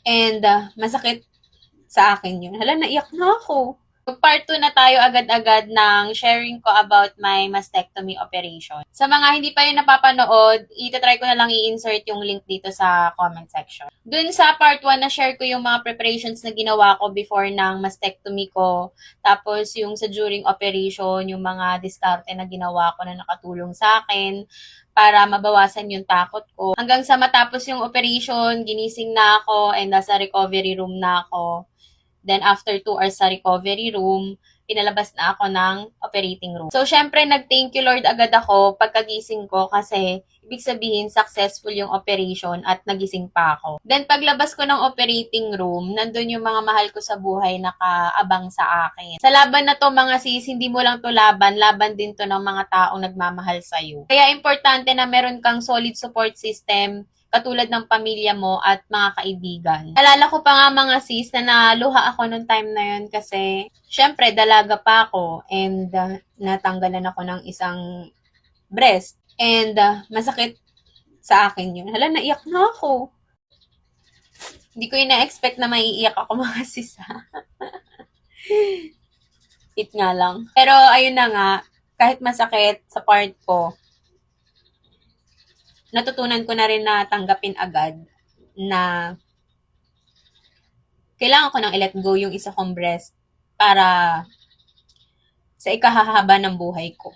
And masakit sa akin yun. Hala, naiyak na ako. Part 2 na tayo agad-agad ng sharing ko about my mastectomy operation. Sa mga hindi pa yun napapanood, itatry ko na lang i-insert yung link dito sa comment section. Dun sa part 1 na share ko yung mga preparations na ginawa ko before ng mastectomy ko. Tapos yung sa during operation, yung mga diskarte na ginawa ko na nakatulong sa akin para mabawasan yung takot ko. Hanggang sa matapos yung operation, ginising na ako and nasa recovery room na ako. Then, after 2 hours sa recovery room, pinalabas na ako ng operating room. So, syempre, nag-thank you Lord agad ako pagkagising ko kasi ibig sabihin, successful yung operation at nagising pa ako. Then, paglabas ko ng operating room, nandun yung mga mahal ko sa buhay nakaabang sa akin. Sa laban na to, mga sis, hindi mo lang to laban, laban din to ng mga taong nagmamahal sa'yo. Kaya importante na meron kang solid support system katulad ng pamilya mo at mga kaibigan. Alala ko pa nga mga sis na naluha ako nung time na yun kasi syempre dalaga pa ako and natanggalan ako ng isang breast and masakit sa akin yun. Hala, naiyak na ako. Hindi ko yung na-expect na maiiyak ako mga sis. It nga lang. Pero ayun na nga, kahit masakit sa part ko, natutunan ko na rin na tanggapin agad na kailangan ko nang i-let go yung isa kong breast para sa ikahahaba ng buhay ko.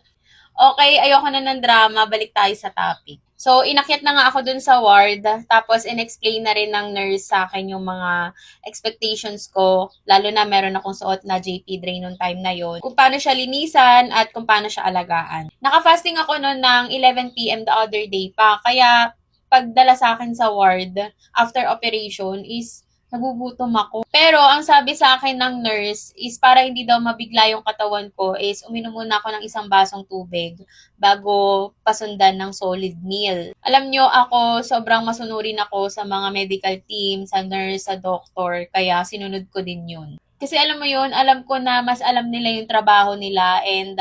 Okay, ayoko na ng drama, balik tayo sa topic. So, inakyat na nga ako dun sa ward, tapos in-explain na rin ng nurse sa akin yung mga expectations ko, lalo na meron akong suot na JP drain nung time na yon, kung paano siya linisan at kung paano siya alagaan. Naka-fasting ako noon ng 11 p.m. the other day pa, kaya pagdala sa akin sa ward after operation is nagugutom ako. Pero ang sabi sa akin ng nurse is para hindi daw mabigla yung katawan ko is uminom muna ako ng isang basong tubig bago pasundan ng solid meal. Alam nyo, ako sobrang masunurin ako sa mga medical team, sa nurse, sa doctor, kaya sinunod ko din yun. Kasi alam mo yun, alam ko na mas alam nila yung trabaho nila and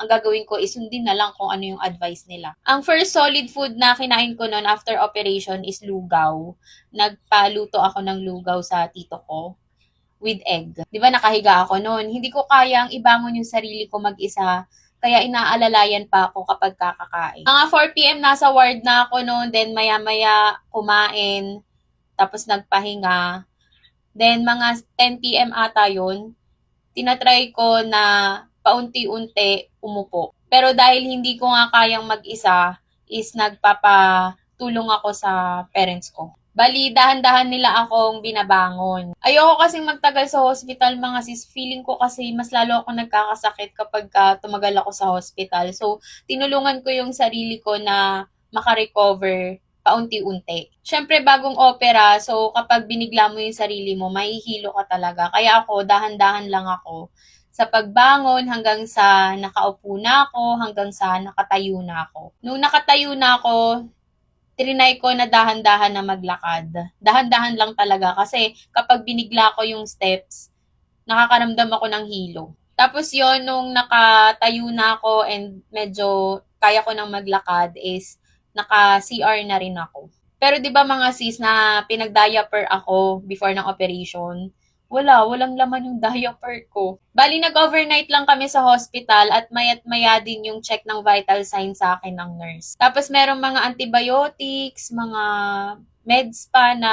ang gagawin ko is sundin na lang kung ano yung advice nila. Ang first solid food na kinain ko noon after operation is lugaw. Nagpaluto ako ng lugaw sa tito ko with egg. 'Di ba nakahiga ako noon? Hindi ko kayang ibangon yung sarili ko mag-isa. Kaya inaalalayan pa ako kapag kakakain. Mga 4 p.m. nasa ward na ako noon, then maya-maya kumain, tapos nagpahinga. Then mga 10 p.m. ata yun, tinatry ko na paunti-unti umupo. Pero dahil hindi ko nga kayang mag-isa, is nagpapatulong ako sa parents ko. Bali, dahan-dahan nila akong binabangon. Ayoko kasing magtagal sa hospital mga sis. Feeling ko kasi mas lalo ako nagkakasakit kapag tumagal ako sa hospital. So, tinulungan ko yung sarili ko na makarecover paunti-unti. Siyempre, bagong opera, so kapag binigla mo yung sarili mo, mahihilo ka talaga. Kaya ako, dahan-dahan lang ako sa pagbangon hanggang sa nakaupo na ako, hanggang sa nakatayo na ako. Nung nakatayo na ako, trinay ko na dahan-dahan na maglakad. Dahan-dahan lang talaga kasi kapag binigla ko yung steps, nakakaramdam ako ng hilo. Tapos yon nung nakatayo na ako and medyo kaya ko nang maglakad is naka-CR na rin ako. Pero 'di ba mga sis na pinag-diaper ako before ng operation, walang laman yung diaper ko. Bali nag-overnight lang kami sa hospital at mayat maya din yung check ng vital signs sa akin ng nurse. Tapos merong mga antibiotics, mga meds pa na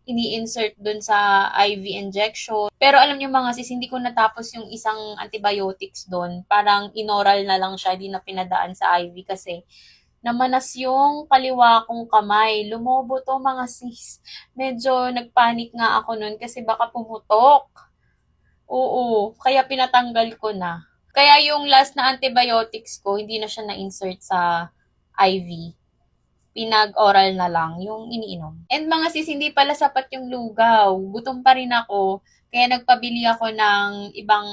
ini-insert dun sa IV injection. Pero alam niyo mga sis, hindi ko natapos yung isang antibiotics dun. Parang inoral na lang siya, di na pinadaan sa IV kasi namanas yung kaliwa kong kamay. Lumobo to mga sis. Medyo nagpanik nga ako nun kasi baka pumutok. Oo, kaya pinatanggal ko na. Kaya yung last na antibiotics ko, hindi na siya na-insert sa IV. Pinag-oral na lang yung iniinom. And mga sis, hindi pala sapat yung lugaw. Gutom pa rin ako. Kaya nagpabili ako ng ibang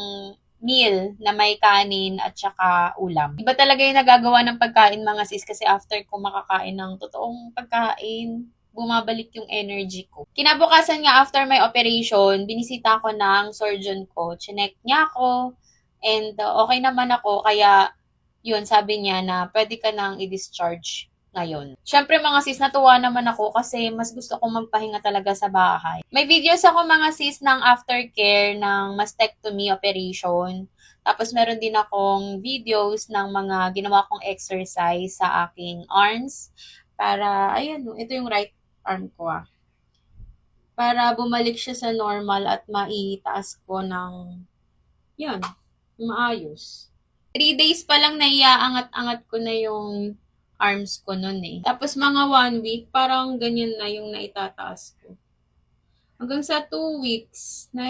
meal na may kanin at saka ulam. Iba talaga yung nagagawa ng pagkain mga sis kasi after ko makakain ng totoong pagkain, bumabalik yung energy ko. Kinabukasan nga after my operation, binisita ko ng surgeon ko. Chinek niya ako and okay naman ako kaya yun sabi niya na pwede ka nang i-discharge ngayon. Siyempre mga sis, natuwa naman ako kasi mas gusto ko magpahinga talaga sa bahay. May videos ako mga sis ng aftercare ng mastectomy operation. Tapos meron din akong videos ng mga ginawa kong exercise sa aking arms. Para, ayan, ito yung right arm ko para bumalik siya sa normal at maitaas ko ng, yun, maayos. 3 days pa lang naiaangat-angat ko na yung arms ko nun eh. Tapos mga 1 week, parang ganyan na yung naitataas ko. Hanggang sa 2 weeks, na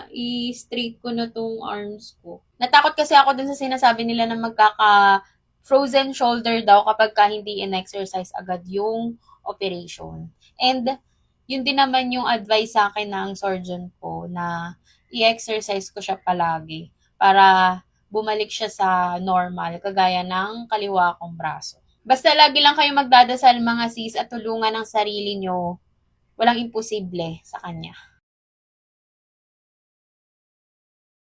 i-straight ko na tong arms ko. Natakot kasi ako dun sa sinasabi nila na frozen shoulder daw kapag ka hindi in-exercise agad yung operation. And yun din naman yung advice sa akin ng surgeon ko na i-exercise ko siya palagi para bumalik siya sa normal, kagaya ng kaliwa kong braso. Basta lagi lang kayo magdadasal mga sis at tulungan ang sarili nyo. Walang imposible sa kanya.